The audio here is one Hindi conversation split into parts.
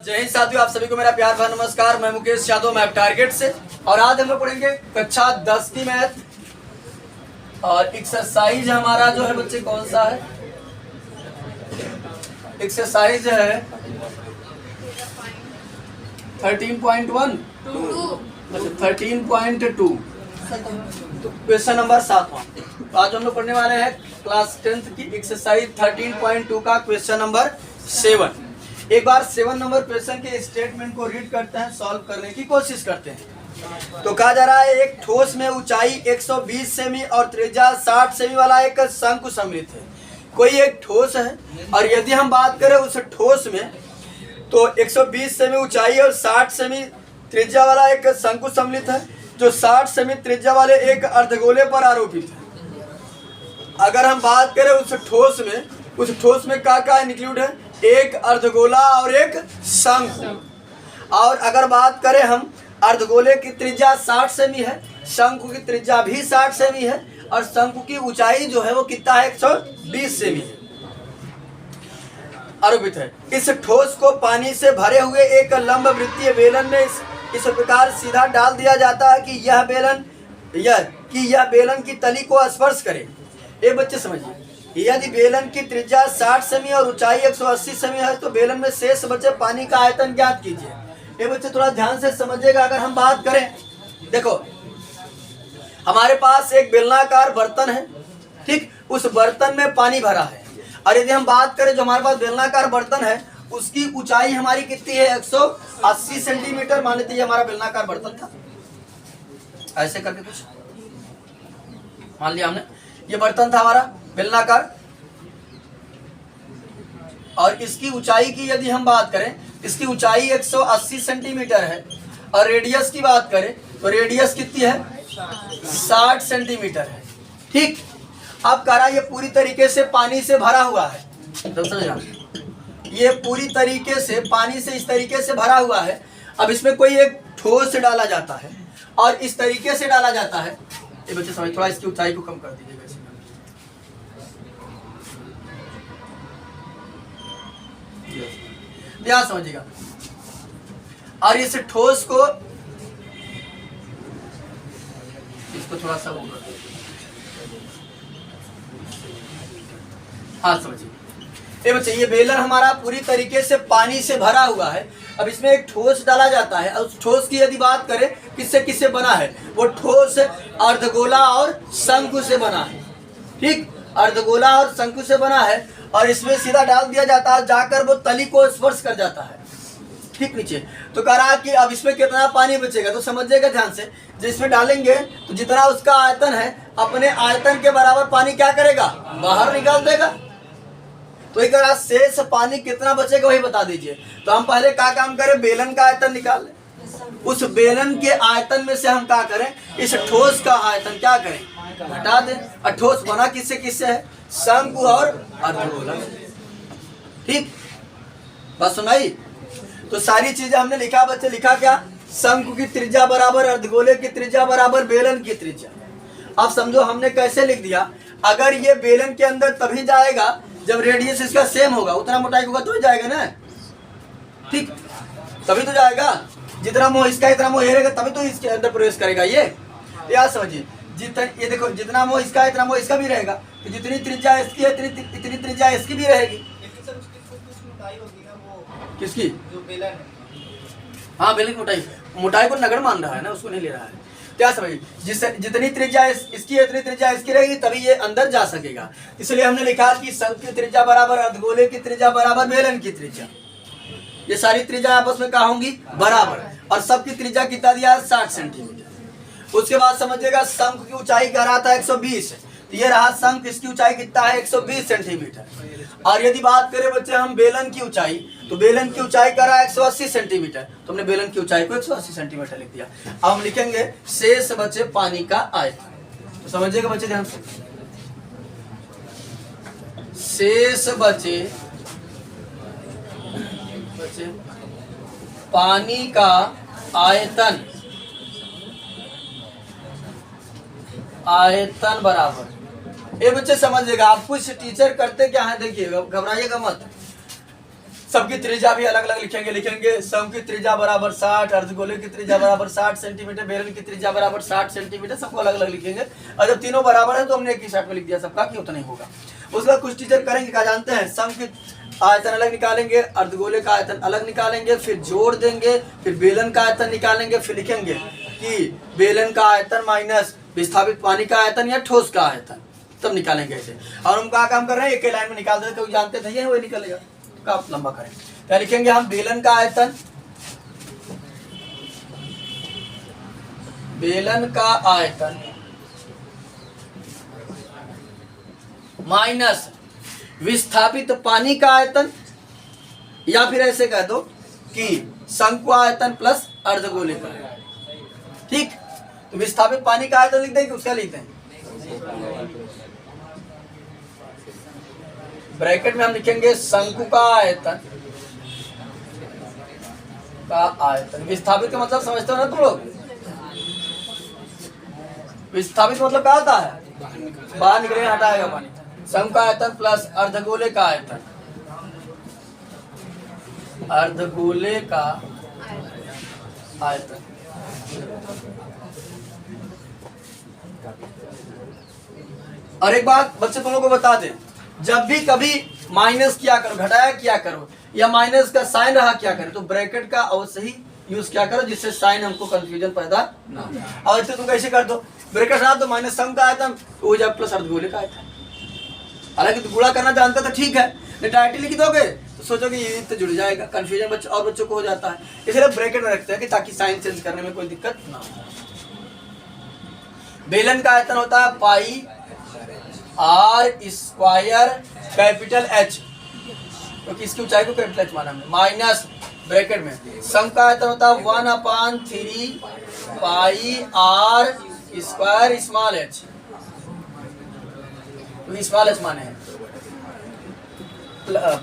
जय हिंद साथियों, आप सभी को मेरा प्यार भरा नमस्कार। मैं मुकेश यादव, मैप टारगेट से, और आज हम लोग पढ़ेंगे कक्षा 10 की मैथ। और एक्सरसाइज हमारा जो है बच्चे कौन सा है? एक्सरसाइज है 13.1 13.2 क्वेश्चन नंबर 7। आज हम लोग पढ़ने वाले हैं क्लास 10th की एक्सरसाइज 13.2 का क्वेश्चन नंबर 7। एक बार 7 नंबर क्वेश्चन के स्टेटमेंट को रीड करते हैं, सॉल्व करने की कोशिश करते हैं। तो कहा जा रहा है एक ठोस में ऊंचाई 120 सेमी और त्रिज्या 60 सेमी वाला एक शंकु सम्मिलित है। कोई एक ठोस है और यदि हम बात करें उस ठोस में तो 120 सेमी ऊंचाई और 60 सेमी त्रिज्या वाला एक शंकु सम्मिलित है, जो 60 सेमी त्रिज्या वाले एक अर्धगोले पर आरोपित है। अगर हम बात करें उस ठोस में क्या इंक्लूड है? एक अर्धगोला और एक शंकु। और अगर बात करें हम अर्धगोले की त्रिज्या 60 सेमी है, शंकु की त्रिज्या भी 60 सेमी है, और शंकु की ऊंचाई जो है वो कितना है? 120 सेमी है, आरोपित है। इस ठोस को पानी से भरे हुए एक लंब वृत्तीय बेलन में इस प्रकार सीधा डाल दिया जाता है कि यह बेलन की तली को स्पर्श करे। ये बच्चे समझिए, यदि बेलन की त्रिज्या 60 सेमी और ऊंचाई 180 सेमी है तो बेलन में शेष बचे पानी का आयतन ज्ञात कीजिए। ये बच्चे थोड़ा ध्यान से समझिएगा। अगर हम बात करें, देखो हमारे पास एक बेलनाकार बर्तन है, ठीक, उस बर्तन में पानी भरा है, और यदि हम बात करें जो हमारे पास बेलनाकार बर्तन है उसकी ऊंचाई हमारी कितनी है? 180 सेंटीमीटर मान लीजिए हमारा बेलनाकार बर्तन था। ऐसे करके कुछ मान लिया हमने, ये बर्तन था हमारा बेलनाकार, और इसकी ऊंचाई की यदि हम बात करें, इसकी ऊंचाई 180 सेंटीमीटर है, और रेडियस की बात करें तो रेडियस कितनी है? 60 सेंटीमीटर है, ठीक। अब कह रहा ये पूरी तरीके से पानी से भरा हुआ है, तो समझा, ये पूरी तरीके से पानी से इस तरीके से भरा हुआ है। अब इसमें कोई एक ठोस डाला जाता है और इस तरीके से डाला जाता है। ये बच्चे समझ, थोड़ा इसकी ऊंचाई को कम कर दीजिएगा, ध्यान समझिएगा। और इस ठोस को इसको थोड़ा सा ऊपर, हाँ समझिए। ये बच्चे, ये बेलन हमारा पूरी तरीके से पानी से भरा हुआ है। अब इसमें एक ठोस डाला जाता है, उस ठोस की यदि बात करें किससे किससे बना है, वो ठोस अर्धगोला और शंकु से बना है, ठीक, अर्धगोला और शंकु से बना है, और इसमें सीधा डाल दिया जाता है, जाकर वो तली को स्पर्श कर जाता है, ठीक, नीचे। तो कह रहा कि अब इसमें कितना पानी बचेगा, तो समझिएगा ध्यान से। जिसमें डालेंगे तो जितना उसका आयतन है, अपने आयतन के बराबर पानी क्या करेगा? बाहर निकाल देगा। तो एक शेष पानी कितना बचेगा वही बता दीजिए। तो हम पहले क्या काम करें? बेलन का आयतन निकाल लें। उस बेलन के आयतन में से हम क्या करें? इस ठोस का आयतन क्या करें? हटा दें। और ठोस बना किससे किससे है? शंकु और अर्धगोला, ठीक, बस सुनाई। तो सारी चीजें हमने लिखा बच्चे। लिखा क्या? शंकु की त्रिज्या बराबर अर्धगोले की त्रिज्या बराबर बेलन की त्रिज्या। अब समझो हमने कैसे लिख दिया। अगर ये बेलन के अंदर तभी जाएगा जब रेडियस इसका सेम होगा, उतना मोटाई होगा तो ही जाएगा ना, ठीक, तभी तो जाएगा। जितना मोह इसका इतना मोह रहेगा तभी तो इसके अंदर प्रवेश करेगा। ये याद समझिए। ये देखो, जितना मोह इसका इतना मोह इसका भी रहेगा, तो जितनी त्रिज्या इसकी है इतनी त्रिज्या इसकी भी रहेगी। किसकी? जो बेलन है, हाँ, बेलन की मोटाई को नगण्य मान रहा है ना, उसको नहीं ले रहा है। क्या समझिए, जितनी त्रिज्या इसकी है उतनी त्रिज्या इसकी रहेगी, तभी ये अंदर जा सकेगा। इसलिए हमने लिखा कि शंकु की त्रिज्या बराबर अर्धगोले की त्रिज्या बराबर बेलन की त्रिज्या। ये सारी त्रिज्या आपस में क्या होंगी? बराबर। और सबकी त्रिज्या कितना दिया है? 60 सेंटीमीटर। उसके बाद समझिएगा शंकु की ऊंचाई कह रहा था 120, तो ये रहा शंकु, इसकी ऊंचाई कितना है? 120 सेंटीमीटर। और यदि बात करें बच्चे हम बेलन की ऊंचाई, तो बेलन की ऊंचाई कह रहा है 180 सेंटीमीटर, तो हमने बेलन की ऊंचाई को 180 सेंटीमीटर लिख दिया। अब हम लिखेंगे शेष बचे पानी का आयतन। तो समझिएगा बच्चे ध्यान से, शेष बचे पानी का आयतन बराबर। ये बच्चे समझिएगा। आप कुछ टीचर करते क्या है, देखिएगा, घबराइएगा मत। सबकी त्रिज्या भी अलग अलग लिखेंगे सम की त्रिज्या बराबर 60, अर्धगोले की त्रिज्या बराबर 60 सेंटीमीटर, बेलन की त्रिज्या बराबर 60 सेंटीमीटर, सबको अलग अलग लिखेंगे। और जब तीनों बराबर है तो हमने एक ही साइड में लिख दिया सबका कि उतना ही होगा। उसका कुछ टीचर करेंगे क्या जानते हैं, सम की आयतन अलग निकालेंगे, अर्धगोले का आयतन अलग निकालेंगे, फिर जोड़ देंगे, फिर बेलन का आयतन निकालेंगे, फिर लिखेंगे कि बेलन का आयतन माइनस विस्थापित पानी का आयतन या ठोस का आयतन, तब निकालेंगे ऐसे। और हम क्या काम कर रहे हैं, एक ही लाइन में निकाल देते, तो जानते थे ये वही निकलेगा, का लंबा करें। क्या लिखेंगे हम, बेलन का आयतन, बेलन का आयतन माइनस विस्थापित पानी का आयतन, या फिर ऐसे कह दो कि शंकु आयतन प्लस अर्धगोले का। ठीक, तो विस्थापित पानी का आयतन लिख दें कि उसका लिखते हैं, ब्रैकेट में हम लिखेंगे शंकु का आयतन विस्थापित का मतलब समझते हो ना तुम लोग, विस्थापित मतलब क्या होता है, बाहर निकलेगा हटाएगा पानी। शंकु का आयतन प्लस अर्धगोले का आयतन, अर्धगोले का आयतन। और एक बात बच्चे तुम लोगों को बता दें, जब भी कभी माइनस किया करो, घटाया किया करो, या माइनस का साइन रहा क्या करें, तो ब्रैकेट का अवश्य ही यूज क्या करो, जिससे साइन हमको कंफ्यूजन पैदा ना हो। और तुम कैसे कर दो, ब्रैकेट रहा तो माइनस सम का आयतन, तो हो जाए प्लस अर्धगोले का आयतन। हालांकि तो गुणा करना जानता तो ठीक है, डायरेक्टली लिख दोगे तो सोचोगे ये तो जुड़ जाएगा, कंफ्यूजन बच्चों को हो जाता है, इसलिए ब्रैकेट में रखते हैं कि ताकि साइन चेंज करने में कोई दिक्कत ना हो। बेलन का आयतन होता है पाई आर स्क्वायर कैपिटल एच, क्योंकि इसकी ऊंचाई को कैपिटल एच माना हमने, माइनस ब्रैकेट में सम का आयतन होता है 1/3 पाई आर स्क्वायर स्मॉल एच, तो स्मॉल एच माने हैं,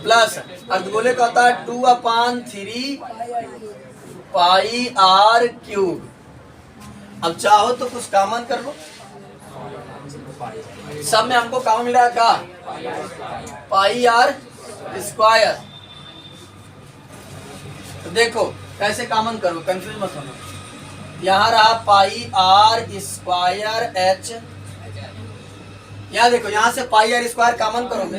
प्लस अर्धगोले का होता है 2/3 पाई आर क्यूब। अब चाहो तो कुछ कॉमन कर लो, सब में हमको कॉमन मिला का पाई आर स्क्वायर। तो देखो कैसे कॉमन करो, कंफ्यूज मत होना। यहाँ रहा पाई आर स्क्वायर एच, यहाँ देखो यहाँ से पाई आर स्क्वायर कॉमन करोगे,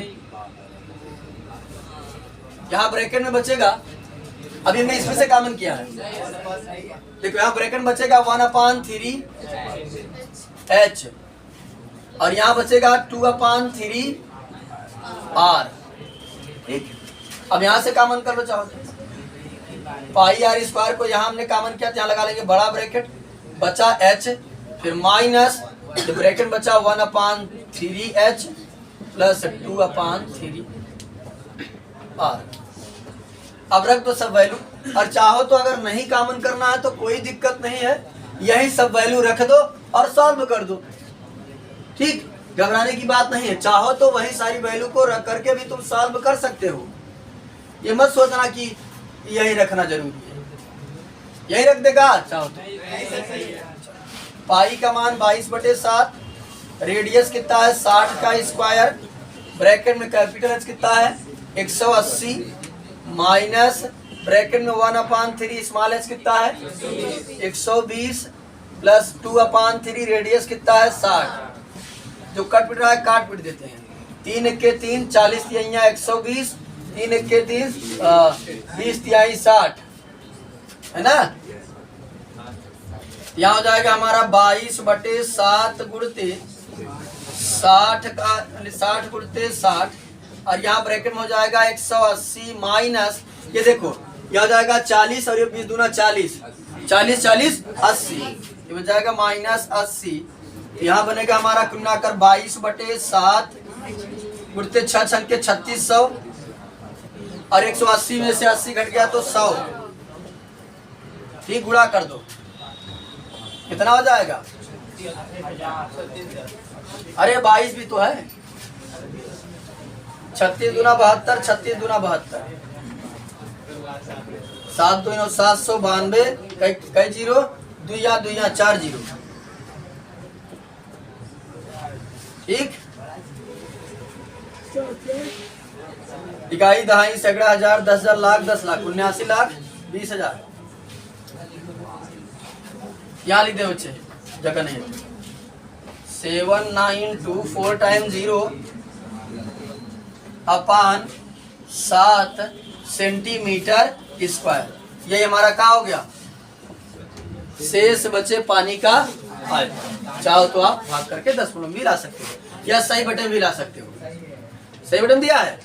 यहाँ ब्रैकेट में बचेगा, अभी हमने इसमें से कॉमन किया है, देखो यहाँ ब्रैकेट में बचेगा 1/3 एच, और यहाँ बचेगा 2/3 आर। ठीक, अब यहाँ से कॉमन कर लो चाहो तो, पाई आर स्क्वायर को यहाँ हमने कॉमन किया, यहाँ लगा लेंगे बड़ा ब्रैकेट, बचा एच, फिर माइनस ब्रैकेट बचा 1/3 एच प्लस 2/3 आर। अब रख दो सब वैल्यू, और चाहो तो अगर नहीं कॉमन करना है तो कोई दिक्कत नहीं है, यही सब वैल्यू रख दो और सॉल्व कर दो। ठीक, घबराने की बात नहीं है, चाहो तो वही सारी वैल्यू को रख करके भी तुम सॉल्व कर सकते हो, ये मत सोचना कि यही रखना जरूरी है, यही रख देगा चाहो तो। पाई का मान 22/7, रेडियस कितना है 60 का स्क्वायर, ब्रैकेट में कैपिटल एच कितना है 180, माइनस ब्रैकेट में 1/3 स्मॉल एच कितना है 120, प्लस 2/3 रेडियस कितना है 60, जो कट पिट रहा है काट पिट देते हैं, 3 × 3 40 × 120, 3 × 3 20 × 60 है ना। यहाँ हो जाएगा हमारा 22/7 गुणते 60 का 60 गुणते 60, और यहाँ ब्रैकेट में हो जाएगा 180 माइनस, ये देखो यहाँ हो जाएगा 40 और ये 20 दूना 40, 40 40 80, ये हो जाएगा माइनस 80। यहाँ बनेगा हमारा कुल मिलाकर 22/7 गुणते 6 छंग के 3600, और 180 में से 80 घट गया तो 100। ठीक, गुणा कर दो, कितना हो जाएगा, अरे 22 भी तो है, 36 दूना 72, 36 दूना 72, 7 2 9 792, कई जीरो, 2 या 2 या 4 जीरो। ठीक, इकाई दहाई सैकड़ा हजार 10,000 लाख 10 लाख 79 लाख 20,000। यहाँ लिख दे बच्चे, जगह नहीं। 792 टाइम 0 अपान 7 सेंटीमीटर स्क्वायर। ये हमारा क्या हो गया, शेष बचे पानी का आयतन। चाहो तो आप भाग करके 10 कुलम भी ला सकते हो या सही बटन भी ला सकते हो। सही बटन दिया है,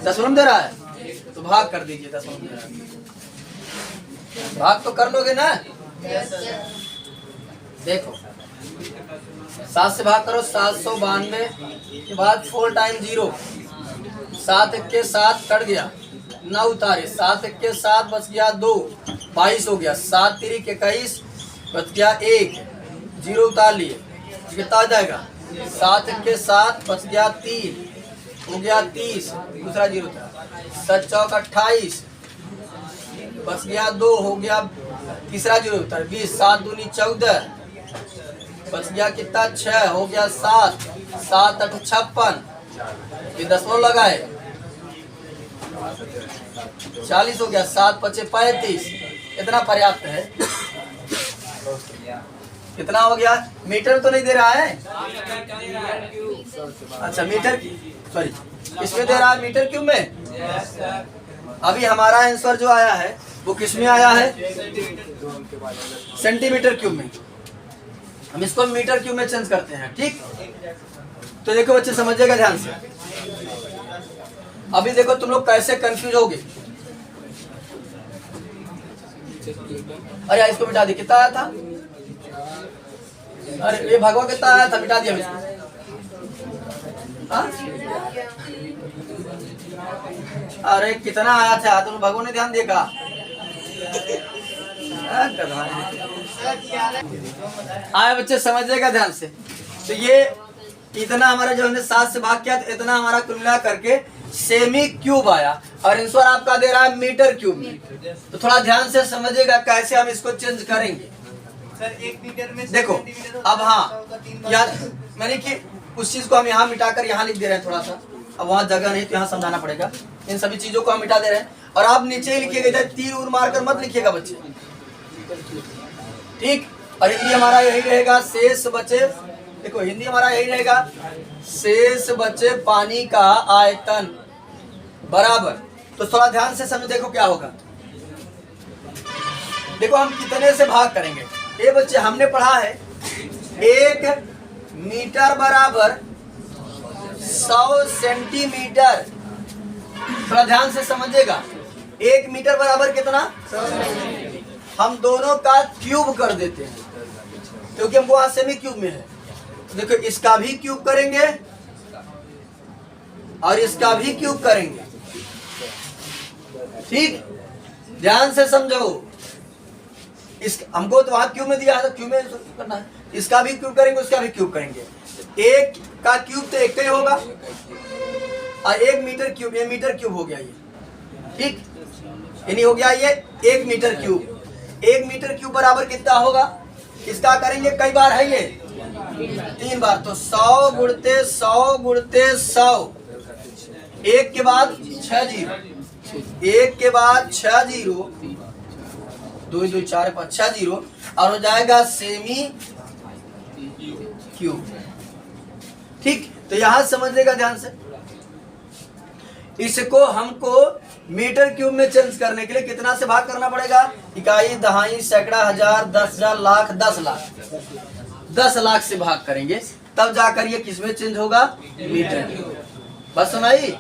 10 कुलम दे रहा है तो भाग कर दीजिए। 10 कुलम दे रहा है, भाग तो कर लोगे ना। देखो 7 से भाग करो, 792 के बाद 4 टाइम 0, 7 के 7 कट गया, 9 उतारे, 7 के 7 बच गया 2, 22 हो गया। 7 तिरिक 21 बच गया 1, 0 उतार लिए, कितना आ जाएगा। 7 के 7 बच गया 3, हो गया 30, दूसरा 0 था। 7 चौक 28 बच गया 2, हो गया तीसरा 0 उतार 20। 7 दूनी 14 बच गया कितना 6, हो गया 7, 7 8 56, ये 10 लगाए 40 हो गया। 7 5 35, इतना पर्याप्त है। कितना हो गया, मीटर तो नहीं दे रहा है। अच्छा मीटर, सॉरी इसमें दे रहा है मीटर क्यूब में। अभी हमारा आंसर जो आया है वो किस में आया है, सेंटीमीटर क्यूब में। हम इसको मीटर क्यूब में चेंज करते हैं, ठीक। तो देखो बच्चे समझिएगा ध्यान से। अभी देखो तुम लोग कैसे कंफ्यूज होगे। अरे इसको मिटा दी, कितना आया था। अरे ये भगवा कितना आया था, मिटा दिया इसको। अरे कितना आया था, तुम भगवान ने ध्यान देखा। आए बच्चे समझिएगा ध्यान से। तो ये इतना हमारा जो हमने 7 से भाग किया, तो इतना हमारा कुल मिला करके सेमी क्यूब आया, और आंसर आपका दे रहा है मीटर क्यूब में। तो थोड़ा ध्यान से समझिएगा कैसे हम इसको चेंज करेंगे। सर 1 मीटर में देखो अब, हाँ याद मैंने कि उस चीज को हम यहाँ मिटाकर यहाँ लिख दे रहे हैं थोड़ा सा। अब वहाँ जगह नहीं तो यहाँ समझाना पड़ेगा। इन सभी चीजों को हम मिटा दे रहे हैं, और आप नीचे ही लिखिएगा, इधर तीर उर मारकर मत लिखिएगा बच्चे, ठीक। और हिंदी हमारा यही रहेगा, शेष बचे, देखो हिंदी हमारा यही रहेगा, शेष बचे पानी का आयतन बराबर। तो थोड़ा ध्यान से समझ, देखो क्या होगा। देखो हम कितने से भाग करेंगे। ये बच्चे हमने पढ़ा है 1 मीटर बराबर 100 सेंटीमीटर। थोड़ा ध्यान से समझिएगा, 1 मीटर बराबर कितना, हम दोनों का क्यूब कर देते हैं क्योंकि हमको वहां सेमी क्यूब में है। तो देखो इसका भी क्यूब करेंगे और इसका भी क्यूब करेंगे, ठीक। ध्यान से समझो, इस हमको तो वहां क्यूब में दिया है तो क्यूब में करना है। इसका भी क्यूब करेंगे, उसका भी क्यूब करेंगे। 1 का क्यूब तो 1 ही होगा, और 1 मीटर क्यूब, ये मीटर क्यूब हो गया ये, ठीक। यानी हो गया ये 1 मीटर क्यूब। 1 मीटर क्यूब बराबर कितना होगा, इसका करेंगे कई बार है ये 3 बार। तो 100 गुणते 100 गुणते 100, 1 के बाद 6 जीरो, 1 के बाद 6 जीरो, 2 2 4 5 6 जीरो, और हो जाएगा सेमी क्यूब, ठीक। तो यहां समझिएगा ध्यान से, इसको हमको मीटर क्यूब में चेंज करने के लिए कितना से भाग करना पड़ेगा, इकाई दहाई सैकड़ा हजार 10,000 लाख 10 लाख 10 लाख से भाग करेंगे, तब जाकर ये किस में चेंज होगा, मीटर क्यूब। बस सुनाई,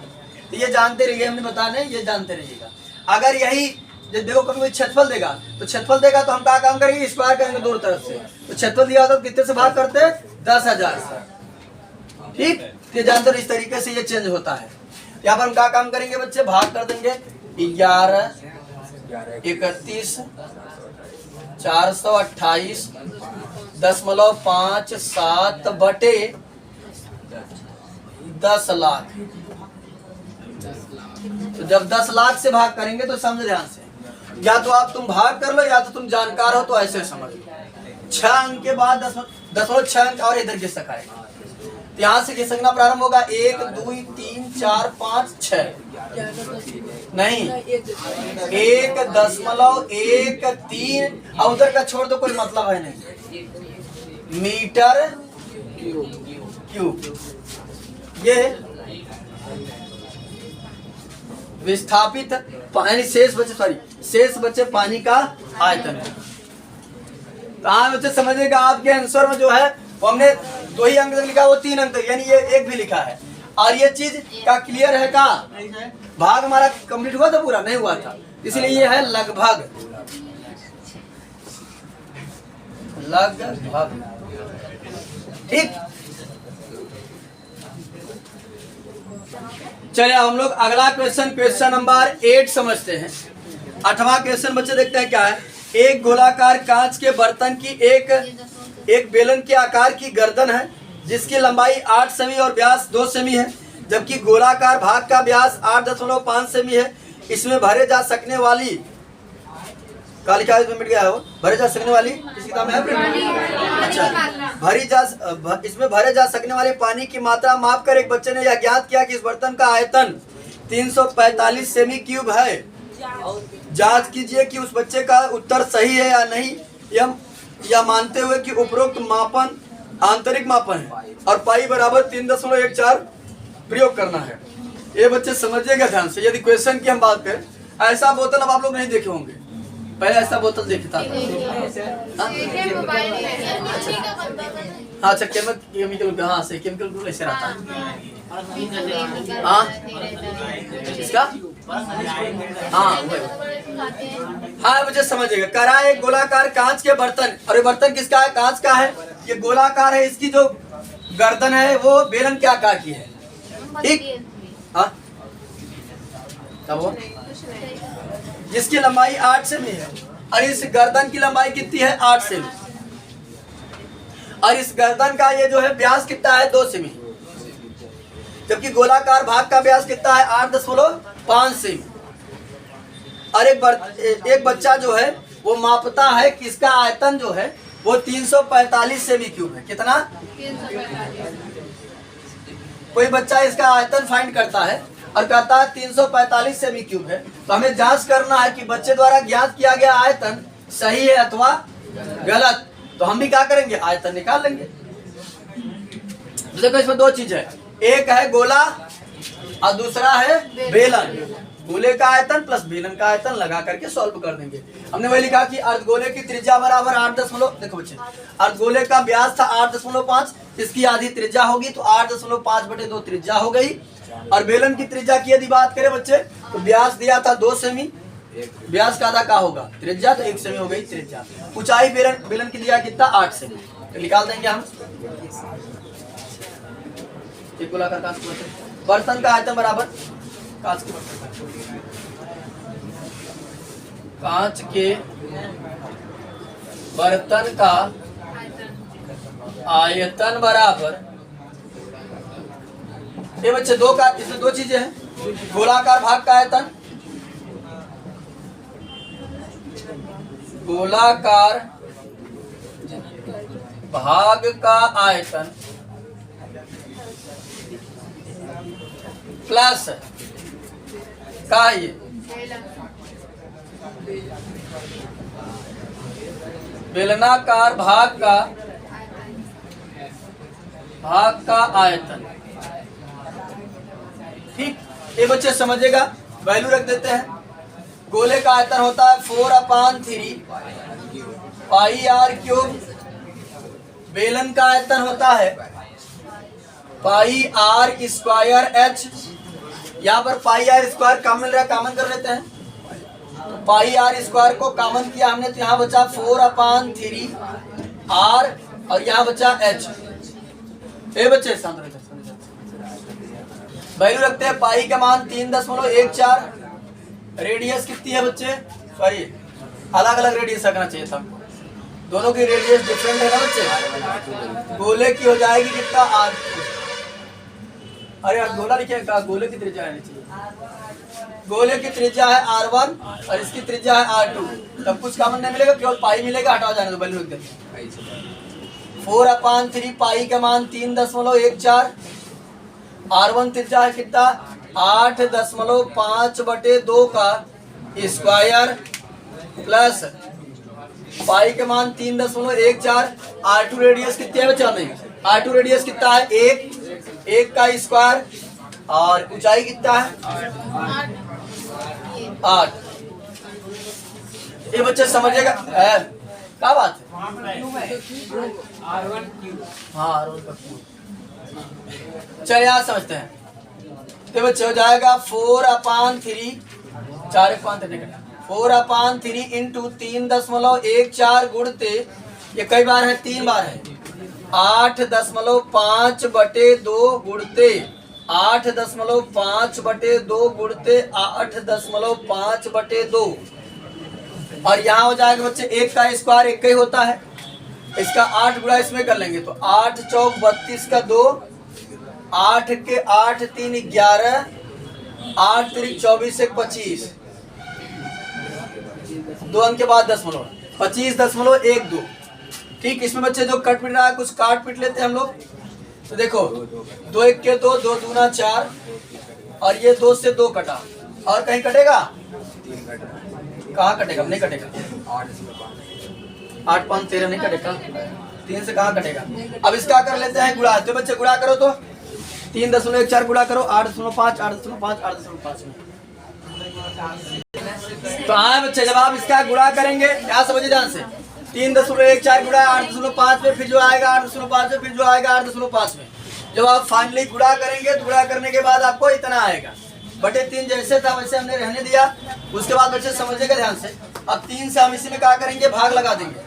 तो ये जानते रहिए, हमने बताने ये जानते रहिएगा। अगर यही देखो कभी कोई क्षेत्रफल देगा तो क्षेत्रफल देगा तो हम क्या काम करेंगे, स्क्वायर करेंगे दोनों तरफ से। तो क्षेत्रफल दिया होता तो कितने से भाग करते, 10,000 से, ठीक। ये जानते हो इस तरीके से ये चेंज होता है। यहाँ पर हम क्या काम करेंगे बच्चे, भाग कर देंगे 11 31 428.57 बटे 10 लाख। तो जब 10 लाख से भाग करेंगे तो समझ ध्यान से, या तो आप तुम भाग कर लो या तो तुम जानकार हो तो ऐसे समझ लो। 6 अंक के बाद 10 6 अंक और इधर घिस आएगा। तो यहाँ से खिसकना प्रारंभ होगा 1 2 3 4 5 6 नहीं 1.13 और उधर का छोड़ दो, कोई मतलब है नहीं, मीटर क्यूब। ये विस्थापित पानी शेष बचे पानी का आयतन है। तो हाँ बच्चे समझिएगा, आपके आंसर में जो है वो हमने 2 ही अंक तक लिखा, वो 3 अंक तक, यानी ये 1 भी लिखा है। और ये चीज का क्लियर है का भाग हमारा कंप्लीट हुआ था, पूरा नहीं हुआ था, इसलिए ये है लगभग। ठीक, चलिए हम लोग अगला क्वेश्चन नंबर 8 समझते हैं। 8वां क्वेश्चन बच्चे देखते हैं क्या है। एक गोलाकार कांच के बर्तन की एक बेलन के आकार की गर्दन है जिसकी लंबाई 8 सेमी और व्यास 2 सेमी है, जबकि गोलाकार भाग का व्यास 8.5 सेमी है। इसमें भरे जा सकने वाली का लिखा है, इसमें मिट गया है वो, भरे जा सकने वाली किस किताब में है? अच्छा, इसमें भरे जा सकने वाले पानी की मात्रा माप कर एक बच्चे ने यह ज्ञात किया कि इस बर्तन का आयतन 345 सेमी क्यूब है। जांच कीजिए कि उस बच्चे का उत्तर सही है या नहीं, यह मानते हुए कि उपरोक्त मापन आंतरिक मापन है और पाई बराबर 3.14 प्रयोग करना है। ये बच्चे समझिएगा ध्यान से। यदि क्वेश्चन की हम बात करें, ऐसा बोतल अब आप लोग नहीं देखे होंगे, पहले ऐसा बोतल देखता था। अच्छा, केमिकल, हाँ से केमिकल ऐसे रहता है। हाँ इसका हाँ मुझे समझिएगा। करा एक गोलाकार कांच के बर्तन, और ये बर्तन किसका है? कांच का है। ये गोलाकार है, इसकी जो गर्दन है वो बेलन के आकार की है। ठीक, हाँ जिसकी लंबाई 8 सेमी है, और इस गर्दन की लंबाई कितनी है? 8 सेमी। और इस गर्दन का ये जो है व्यास कितना है? 2 सेमी, जबकि गोलाकार भाग का व्यास कितना है? 8.5 सेमी। और एक बच्चा जो है वो मापता है कि इसका आयतन जो है वो 345 सेमी क्यूब है। कितना? कोई बच्चा इसका आयतन फाइंड करता है और कहता है 345 सेमी क्यूब है, तो हमें जांच करना है कि बच्चे द्वारा ज्ञात किया गया आयतन सही है अथवा गलत। तो हम भी क्या करेंगे? आयतन निकाल लेंगे। देखो इसमें 2 चीज है, एक है गोला और दूसरा है बेलन। गोले का आयतन प्लस बेलन का आयतन लगा करके सॉल्व कर देंगे। हमने वही लिखा कि अर्धगोले की त्रिज्या बराबर 8 देखो बच्चे, अर्धगोले का व्यास था 8.5, इसकी आधी त्रिज्या होगी तो 8.5/2 त्रिज्या हो गई। और बेलन की त्रिज्या की यदि बात करें बच्चे, तो व्यास दिया था 2 सेमी, व्यास का आधा का होगा त्रिज्या, तो 1 सेमी हो गई त्रिज्या। ऊंचाई बेलन की दिया कितना? 8 सेमी। तो निकाल देंगे हम। बर्तन का आयतन बराबर कांच के बर्तन का आयतन बराबर, ये बच्चे इसमें 2 चीजें हैं, गोलाकार भाग का आयतन, गोलाकार भाग का आयतन प्लस का ये बेलनाकार भाग का आयतन। ठीक, ये बच्चे समझेगा, वैल्यू रख देते हैं। गोले का आयतन होता है 4/3 पाई आर क्यूब। बेलन का आयतन होता है पाई आर स्क्वायर एच। यहाँ पर पाई आर स्क्वायर कॉमन मिल रहा है, कॉमन कर लेते हैं। पाई आर स्क्वायर को कॉमन किया हमने, तो यहाँ बचा 4/3 आर और यहाँ बचा एच। ये बच्चे वैल्यू रखते हैं। पाई का मान 3.14। रेडियस कितनी है बच्चे? सॉरी, अलग अलग रेडियस रखना चाहिए था, दोनों की रेडियस डिफरेंट है ना बच्चे। गोले की हो जाएगी कितना? आर। अरे यार गोला लिखिएगा, गोले की त्रिज्या आनी चाहिए। गोले की त्रिज्या है R1 और इसकी त्रिज्या है R2। तब कुछ कॉमन नहीं मिलेगा, केवल पाई मिलेगा, हटाओ जाने दो, वैल्यू रख देते। 4/3 पाई का मान 3.14। R1 त्रिज्या है कितना 8.5/2 का स्क्वायर प्लस पाई के मान 3.14। R2 रेडियस कितनी है बच्चा में, R2 रेडियस कितना है 1 का स्क्वायर और ऊंचाई कितना है 8। ये बच्चे समझिएगा क्या बात है। हाँ R1 का क्यूब। चलिए यहाँ समझते हैं। तो बच्चे हो जाएगा 4/3 4/3 इंटू 3.14 गुणते ये कई बार है 3 बार है 8.5/2 गुणते 8.5/2 गुणते 8.5/2 और यहाँ हो जाएगा बच्चे 1 का स्क्वायर 1 ही होता है, इसका 8 गुणा इसमें कर लेंगे तो 8 चौक 32 का 2, 8 के 8 3 11, 8 3 24 1 25, 2 अंक के बाद 25.12। ठीक, इसमें बच्चे जो कट पिट रहा है कुछ काट पिट लेते हैं हम लोग। तो देखो 2 1 के 2, 2 दूना 4 और ये 2 से 2 कटा और कहीं कटेगा, कहाँ कटेगा, नहीं कटेगा 8 5 13 नहीं कटेगा, 3 से कहाँ कटेगा। अब इसका कर लेते हैं गुणा। तो बच्चे गुणा करो तो 3.14 गुणा करो 8.5 8.5 8.5 में। तो हाँ बच्चे जब आप इसका गुणा करेंगे क्या समझिए ध्यान से 3.14 गुणा 8.5 में, फिर जो आएगा 8.5 में, फिर जो आएगा 8.5 में। जब आप फाइनली गुणा करेंगे तो गुणा करने के बाद आपको इतना आएगा बटे 3 जैसे था वैसे हमने रहने दिया। उसके बाद बच्चे समझिएगा ध्यान से। अब 3 से हम इसी में क्या करेंगे भाग लगा देंगे।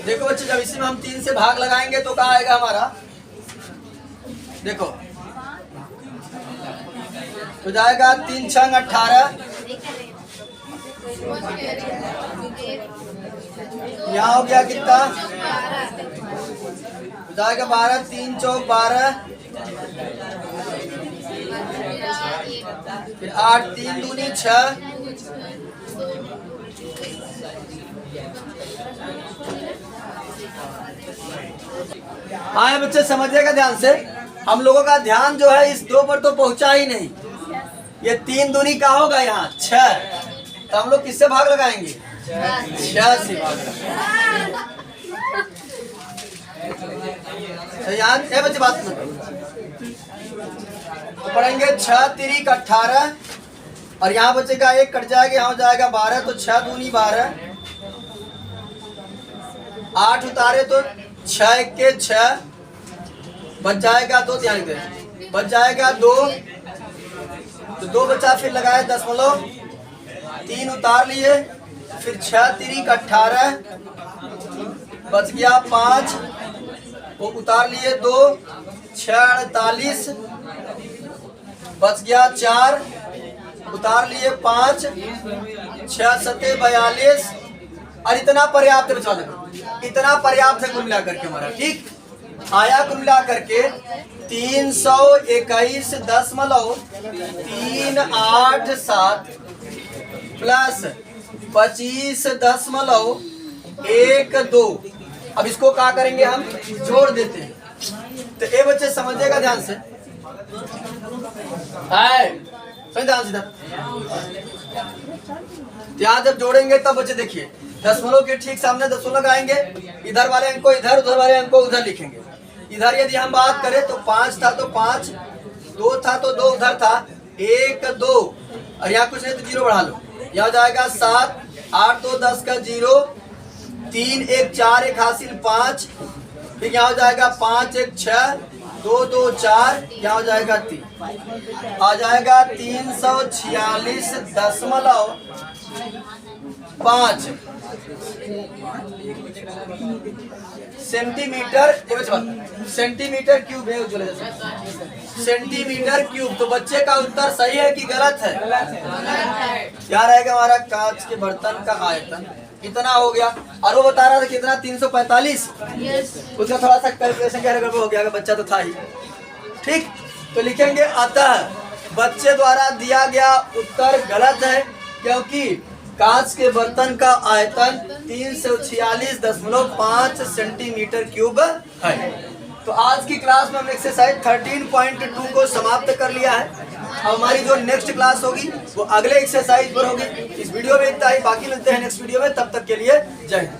देखो बच्चे जब इसी में हम 3 से भाग लगाएंगे तो क्या आएगा हमारा, देखो तो जाएगा 3 6 18, यहाँ हो गया कितना तो जाएगा 12, 3 चौक 12, फिर 8 3 दूनी 6, आए बच्चे समझिएगा ध्यान से। हम लोगों का ध्यान जो है इस 2 पर तो पहुंचा ही नहीं। ये 3 दूनी का होगा यहाँ 6, तो हम लोग किससे भाग लगाएंगे 6 से भाग लगाएंगे। तो यहाँ बच्चे बात में तो पढ़ेंगे 6 3 18 और यहाँ बच्चे का 1 कट जाएगा, यहाँ हो जाएगा 12, तो 6 दूनी 12, 8 उतारे तो 6 1 के 6 बच जाएगा 2, ध्यान दे बच जाएगा 2, तो 2 बचा फिर लगाए 3 उतार लिए, फिर 6 3 18 बच गया 5 वो उतार लिए 2, 6 48 बच गया 4 उतार लिए 5, 6 7 42 और इतना पर्याप्त है बचा देखो, इतना पर्याप्त है कुल मिला करके हमारा। ठीक आया कुल मिला करके 321.387 प्लस 25.12। अब इसको क्या करेंगे हम जोड़ देते हैं। तो ये बच्चे समझिएगा ध्यान से, ध्यान से यहाँ जब जोड़ेंगे तब बच्चे देखिए दशमलव के ठीक सामने दशमलव लगाएंगे, इधर वाले अंक को इधर, उधर वाले अंक को उधर लिखेंगे। इधर यदि हम बात करें तो 5 था तो 5, 2 था तो 2 उधर था, 1 2 और यहाँ कुछ नहीं तो 0 बढ़ा लो, यहाँ जाएगा 7 8 2 10 का 0, 3 1 4 1 हासिल 5, फिर यहाँ हो जाएगा 5 1 6 2 2 4, यहाँ हो जाएगा 3, आ जाएगा 346.5 सेंटीमीटर सेंटीमीटर क्यूब है सेंटीमीटर क्यूब। तो बच्चे का उत्तर सही है कि गलत है? क्या रहेगा हमारा कांच के बर्तन का आयतन कितना हो गया, और वो बता रहा था कितना 345। उसका थोड़ा सा कैलकुलेशन क्या गड़बड़ हो गया, बच्चा तो था ही। ठीक तो लिखेंगे अतः बच्चे द्वारा दिया गया उत्तर गलत है, क्योंकि कांच के बर्तन का आयतन 346.5 सेंटीमीटर क्यूब है। तो आज की क्लास में हमने एक्सरसाइज 13.2 को समाप्त कर लिया है। अब हमारी जो नेक्स्ट क्लास होगी वो अगले एक्सरसाइज पर होगी। इस वीडियो में इतना ही, बाकी मिलते हैं नेक्स्ट वीडियो में, तब तक के लिए जय हिंद।